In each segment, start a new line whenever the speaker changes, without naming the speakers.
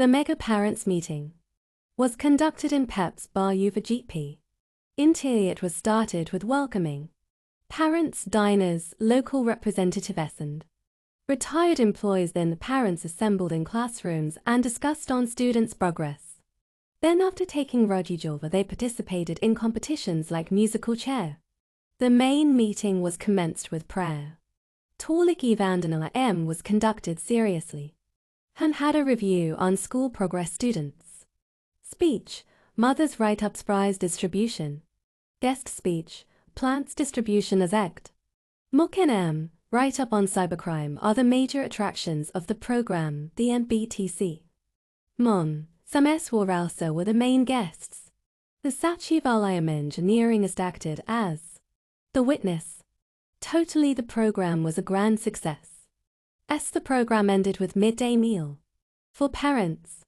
The mega parents meeting was conducted in PEP's Bar Uva GP. Interior it was started with welcoming parents, diners, local representative and retired employees. Then the parents assembled in classrooms and discussed on students' progress. Then after taking Rajijova they participated in competitions like musical chair. The main meeting was commenced with prayer. Toliki Vandana M was conducted seriously and had a review on school progress students. Speech, Mother's Write-Ups Prize Distribution. Guest speech, Plants Distribution as Act. Mukin M, Write-Up on Cybercrime are the major attractions of the program, the MBTC. Mon, some Swaralsa were the main guests. The Sachivalayam Engineering is acted as the witness. Totally the program was a grand success. The program ended with midday meal for parents.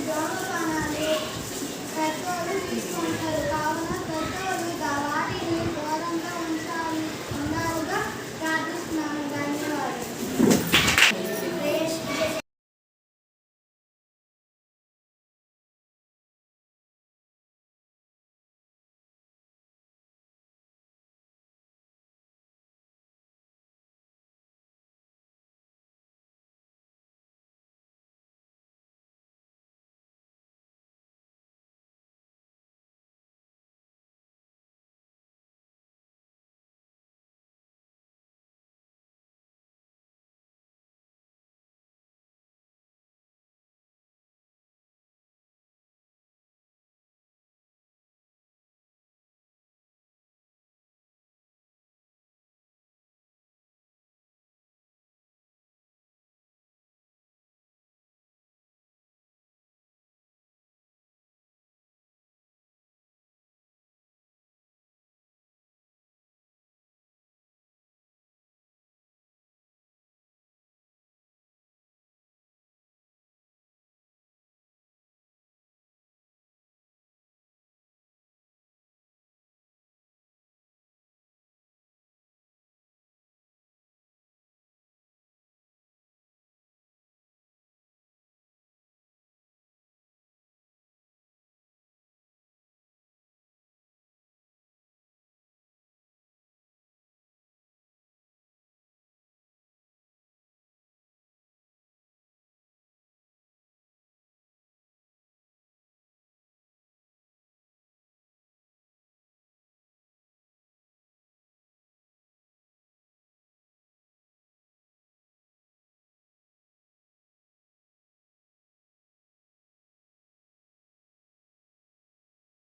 దోమపానాలు petrol తీసుకుంటారు.